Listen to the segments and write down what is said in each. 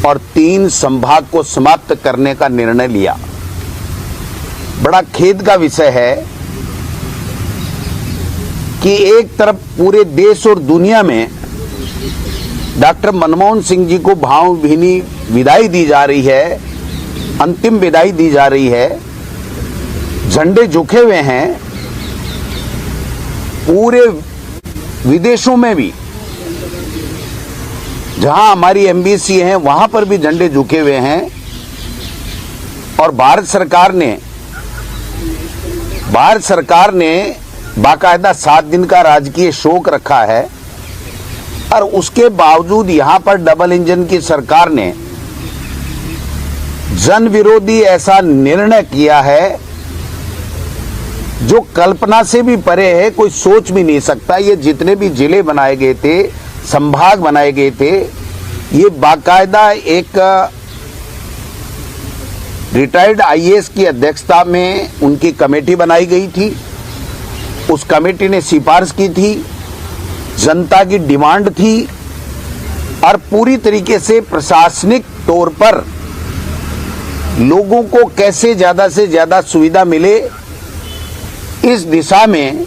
और 3 संभाग को समाप्त करने का निर्णय लिया। बड़ा खेद का विषय है कि एक तरफ पूरे देश और दुनिया में डॉक्टर मनमोहन सिंह जी को भावभीनी विदाई दी जा रही है, अंतिम विदाई दी जा रही है, झंडे झुके हुए हैं। पूरे विदेशों में भी जहां हमारी एम्बेसी है वहां पर भी झंडे झुके हुए हैं और भारत सरकार ने बाकायदा 7 दिन का राजकीय शोक रखा है। और उसके बावजूद यहां पर डबल इंजन की सरकार ने जन विरोधी ऐसा निर्णय किया है जो कल्पना से भी परे है, कोई सोच भी नहीं सकता। ये जितने भी जिले बनाए गए थे, संभाग बनाए गए थे, ये बाकायदा एक रिटायर्ड आईएएस की अध्यक्षता में उनकी कमेटी बनाई गई थी। उस कमेटी ने सिफारिश की थी, जनता की डिमांड थी और पूरी तरीके से प्रशासनिक तौर पर लोगों को कैसे ज्यादा से ज्यादा सुविधा मिले, इस दिशा में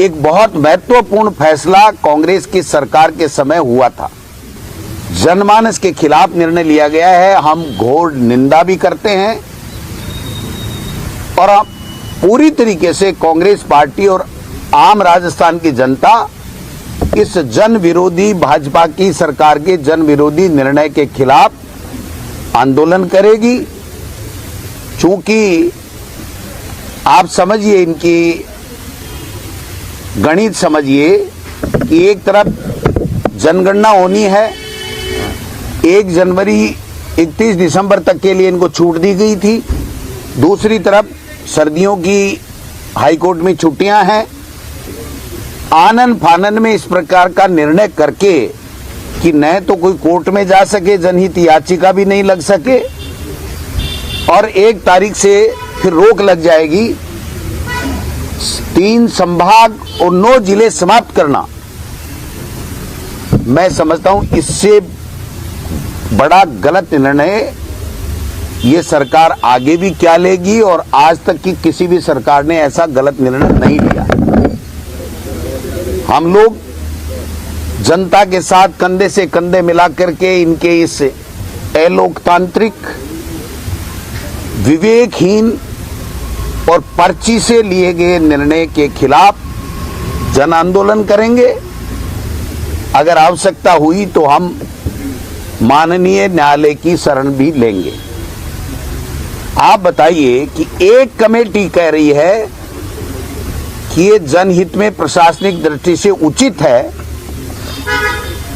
एक बहुत महत्वपूर्ण फैसला कांग्रेस की सरकार के समय हुआ था। जनमानस के खिलाफ निर्णय लिया गया है। हम घोर निंदा भी करते हैं और पूरी तरीके से कांग्रेस पार्टी और आम राजस्थान की जनता इस जन विरोधी भाजपा की सरकार के जन विरोधी निर्णय के खिलाफ आंदोलन करेगी। चूंकि आप समझिए, इनकी गणित समझिए कि एक तरफ जनगणना होनी है, 1 जनवरी 31 दिसंबर तक के लिए इनको छूट दी गई थी। दूसरी तरफ सर्दियों की हाईकोर्ट में छुट्टियां हैं। आनन फानन में इस प्रकार का निर्णय करके कि न तो कोई कोर्ट में जा सके, जनहित याचिका भी नहीं लग सके और 1 तारीख से फिर रोक लग जाएगी, 3 संभाग और 9 जिले समाप्त करना, मैं समझता हूं इससे बड़ा गलत निर्णय ये सरकार आगे भी क्या लेगी और आज तक की किसी भी सरकार ने ऐसा गलत निर्णय नहीं लिया। हम लोग जनता के साथ कंधे से कंधे मिलाकर के इनके इस अलोकतांत्रिक, विवेकहीन और पर्ची से लिए गए निर्णय के खिलाफ जन आंदोलन करेंगे। अगर आवश्यकता हुई तो हम माननीय न्यायालय की शरण भी लेंगे। आप बताइए कि एक कमेटी कह रही है कि ये जनहित में प्रशासनिक दृष्टि से उचित है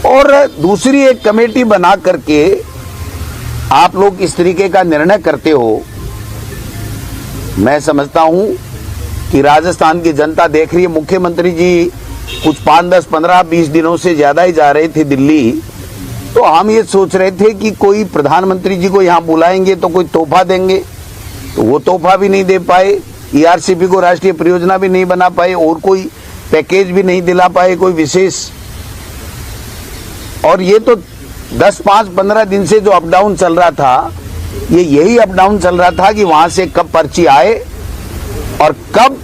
और दूसरी एक कमेटी बना करके आप लोग इस तरीके का निर्णय करते हो। मैं समझता हूं कि राजस्थान की जनता देख रही है। मुख्यमंत्री जी कुछ 5, 10, 15, 20 दिनों से ज्यादा ही जा रहे थे दिल्ली, तो हम ये सोच रहे थे कि कोई प्रधानमंत्री जी को यहाँ बुलाएंगे तो कोई तोहफा देंगे, तो वो तोहफा भी नहीं दे पाए। ईआरसीपी को राष्ट्रीय परियोजना भी नहीं बना पाए और कोई पैकेज भी नहीं दिला पाए कोई विशेष। और ये तो 10, 5, 15 दिन से जो अपडाउन चल रहा था, ये यही अपडाउन चल रहा था कि वहां से कब पर्ची आए और कब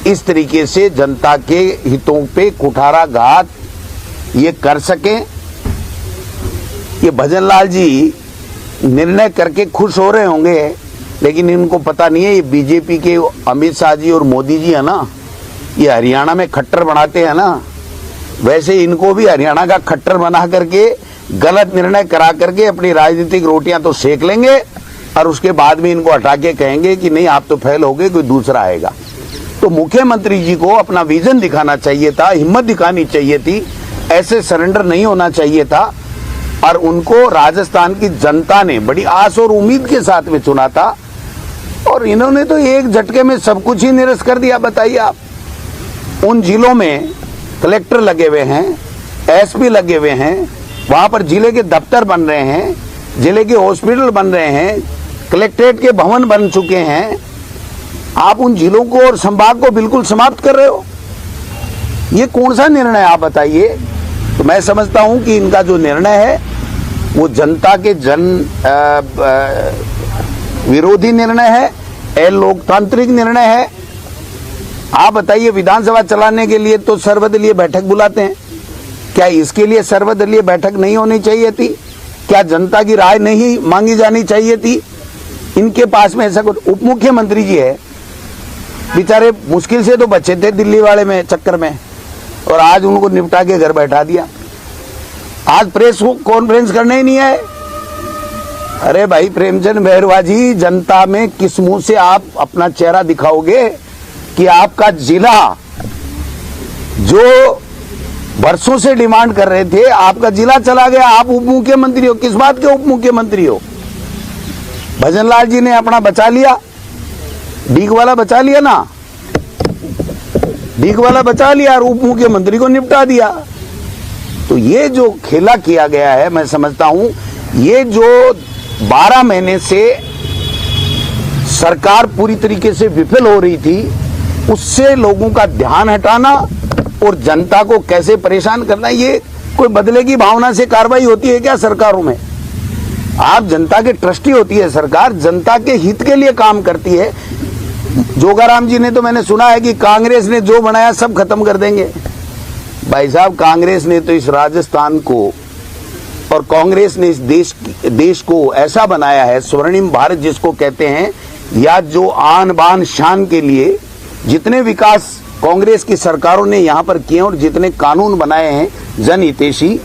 इस तरीके से जनता के हितों पे कुठाराघात ये कर सकें। ये भजनलाल जी निर्णय करके खुश हो रहे होंगे, लेकिन इनको पता नहीं है ये बीजेपी के अमित शाह जी और मोदी जी है ना, ये हरियाणा में खट्टर बनाते हैं ना, वैसे इनको भी हरियाणा का खट्टर बना करके गलत निर्णय करा करके अपनी राजनीतिक रोटियां तो सेक लेंगे और उसके बाद में इनको हटा के कहेंगे कि नहीं आप तो फेल हो गए, कोई दूसरा आएगा। तो मुख्यमंत्री जी को अपना विजन दिखाना चाहिए था, हिम्मत दिखानी चाहिए थी, ऐसे सरेंडर नहीं होना चाहिए था। और उनको राजस्थान की जनता ने बड़ी आस और उम्मीद के साथ में चुना था और इन्होंने तो एक झटके में सब कुछ ही निरस्त कर दिया। बताइए आप, उन जिलों में कलेक्टर लगे हुए हैं, एसपी लगे हुए हैं, वहां पर जिले के दफ्तर बन रहे हैं, जिले के हॉस्पिटल बन रहे हैं, कलेक्ट्रेट के भवन बन चुके हैं। आप उन जिलों को और संभाग को बिल्कुल समाप्त कर रहे हो। ये कौन सा निर्णय आप बताइए। तो मैं समझता हूं कि इनका जो निर्णय है वो जनता के विरोधी निर्णय है, अलोकतांत्रिक निर्णय है। आप बताइए, विधानसभा चलाने के लिए तो सर्वदलीय बैठक बुलाते हैं, क्या इसके लिए सर्वदलीय बैठक नहीं होनी चाहिए थी? क्या जनता की राय नहीं मांगी जानी चाहिए थी? इनके पास में ऐसा कुछ, उप मुख्यमंत्री जी है बेचारे, मुश्किल से तो बचे थे दिल्ली वाले में चक्कर में, और आज उनको निपटा के घर बैठा दिया। आज प्रेस कॉन्फ्रेंस करने ही नहीं आए। अरे भाई प्रेमचंद बैरवा जी, जनता में किस मुंह से आप अपना चेहरा दिखाओगे कि आपका जिला जो वर्षों से डिमांड कर रहे थे, आपका जिला चला गया, आप उप मुख्यमंत्री हो। किस बात के उप मुख्यमंत्री हो? भजनलाल जी ने अपना बचा लिया, डीग वाला बचा लिया ना, डीग वाला बचा लिया और उप मुख्यमंत्री को निपटा दिया। तो ये जो खेला किया गया है, मैं समझता हूं ये जो 12 महीने से सरकार पूरी तरीके से विफल हो रही थी, उससे लोगों का ध्यान हटाना और जनता को कैसे परेशान करना, ये कोई बदले की भावना से कार्रवाई होती है क्या सरकारों में? आप जनता के ट्रस्टी होती है सरकार, जनता के हित के लिए काम करती है। जोगाराम जी ने तो मैंने सुना है कि कांग्रेस ने जो बनाया सब खत्म कर देंगे। भाई साहब, कांग्रेस ने तो इस राजस्थान को और कांग्रेस ने इस देश को ऐसा बनाया है, स्वर्णिम भारत जिसको कहते हैं, या जो आन बान शान के लिए जितने विकास कांग्रेस की सरकारों ने यहाँ पर किए और जितने कानून बनाए हैं जनहितैषी,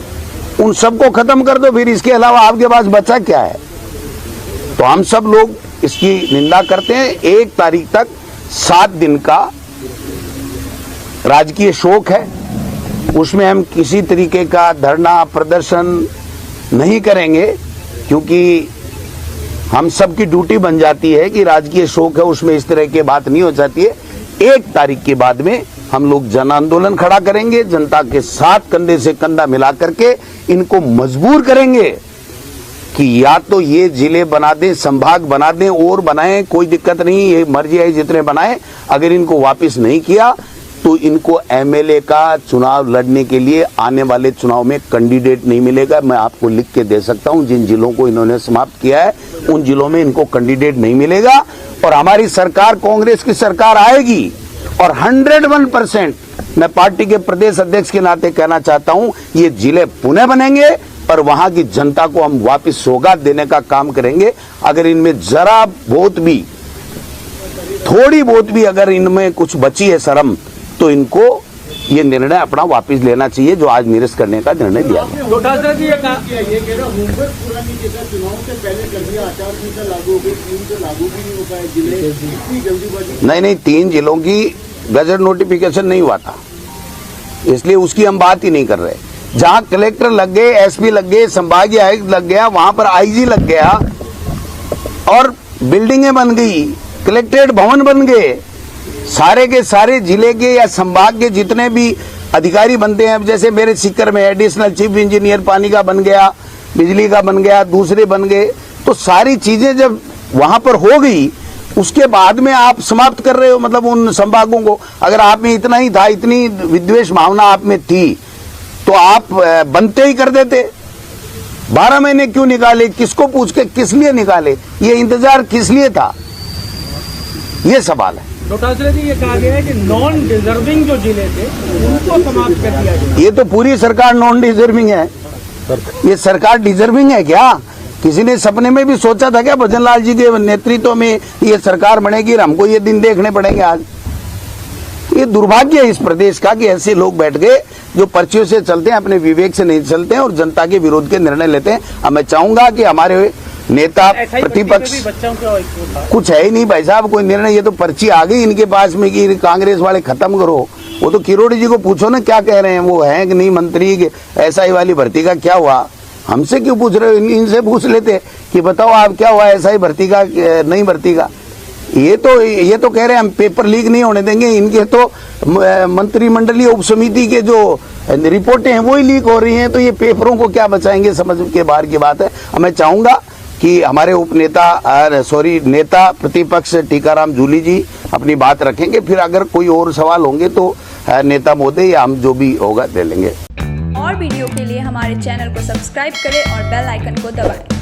उन सबको खत्म कर दो, फिर इसके अलावा आपके पास बचा क्या है? तो हम सब लोग इसकी निंदा करते हैं। 1 तारीख तक 7 दिन का राजकीय शोक है, उसमें हम किसी तरीके का धरना प्रदर्शन नहीं करेंगे, क्योंकि हम सबकी ड्यूटी बन जाती है कि राजकीय शोक है, उसमें इस तरह की बात नहीं हो जाती है। 1 तारीख के बाद में हम लोग जन आंदोलन खड़ा करेंगे, जनता के साथ कंधे से कंधा मिला करके इनको मजबूर करेंगे कि या तो ये जिले बना दें, संभाग बना दें, और बनाएं, कोई दिक्कत नहीं, ये मर्जी है जितने बनाएं। अगर इनको वापस नहीं किया तो इनको एमएलए का चुनाव लड़ने के लिए आने वाले चुनाव में कैंडिडेट नहीं मिलेगा। मैं आपको लिख के दे सकता हूं, जिन जिलों को इन्होंने समाप्त किया है उन जिलों में इनको कैंडिडेट नहीं मिलेगा, और हमारी सरकार कांग्रेस की सरकार आएगी। और 101% मैं पार्टी के प्रदेश अध्यक्ष के नाते कहना चाहता हूं, ये जिले पुनः बनेंगे और वहां की जनता को हम वापस सौगात देने का काम करेंगे। अगर इनमें जरा बहुत भी, थोड़ी बहुत भी अगर इनमें कुछ बची है शर्म, तो इनको ये निर्णय अपना वापस लेना चाहिए जो आज निरस्त करने का निर्णय लिया गया। नहीं, 3 जिलों की गजट नोटिफिकेशन नहीं हुआ था, इसलिए उसकी हम बात ही नहीं कर रहे। जहां कलेक्टर लग गए, एसपी लग गए, संभागीय आयुक्त लग गया, वहां पर आईजी लग गया और बिल्डिंगें बन गई, कलेक्ट्रेट भवन बन गए, सारे के सारे जिले के या संभाग के जितने भी अधिकारी बनते हैं, जैसे मेरे सीकर में एडिशनल चीफ इंजीनियर पानी का बन गया, बिजली का बन गया, दूसरे बन गए, तो सारी चीजें जब वहां पर हो गई, उसके बाद में आप समाप्त कर रहे हो, मतलब उन संभागों को। अगर आप में इतना ही था, इतनी विद्वेष भावना आप में थी, तो आप बनते ही कर देते। 12 महीने क्यों निकाले? किसको पूछ के, किस लिए निकाले? ये इंतजार किस लिए था? ये सवाल है। डॉक्टर जी, ये कहा गया है कि नॉन डिजर्विंग जो जिले थे उनको समाप्त कर दिया गया। ये तो पूरी सरकार नॉन डिजर्विंग है। ये सरकार डिजर्विंग है क्या? किसी ने सपने में भी सोचा था क्या भजनलाल जी के नेतृत्व में ये सरकार बनेगी और हमको ये दिन देखने पड़ेंगे? आज ये दुर्भाग्य है इस प्रदेश का कि ऐसे लोग बैठ गए जो पर्चियों से चलते हैं, अपने विवेक से नहीं चलते हैं और जनता के विरोध के निर्णय लेते हैं। अब मैं चाहूंगा कि हमारे नेता प्रतिपक्ष, कुछ है ही नहीं भाई साहब कोई निर्णय, ये तो पर्ची आ गई इनके पास में कि कांग्रेस वाले खत्म करो। वो तो किरोड़ी जी को पूछो ना क्या कह रहे हैं, वो है कि नहीं मंत्री, एसआई वाली भर्ती का क्या हुआ? हमसे क्यों पूछ रहे हो? इनसे पूछ लेते कि बताओ आप क्या हुआ एसआई भर्ती का, नई भर्ती का। ये तो कह रहे हैं हम पेपर लीक नहीं होने देंगे। इनके तो मंत्रिमंडलीय उपसमिति के जो रिपोर्टें हैं वही लीक हो रही हैं, तो ये पेपरों को क्या बचाएंगे, समझ के बाहर की बात है। मैं चाहूंगा कि हमारे नेता प्रतिपक्ष टीकाराम जूली जी अपनी बात रखेंगे, फिर अगर कोई और सवाल होंगे तो नेता महोदय या हम जो भी होगा दे लेंगे। और वीडियो के लिए हमारे चैनल को सब्सक्राइब करें और बेल आइकन को दबाएं।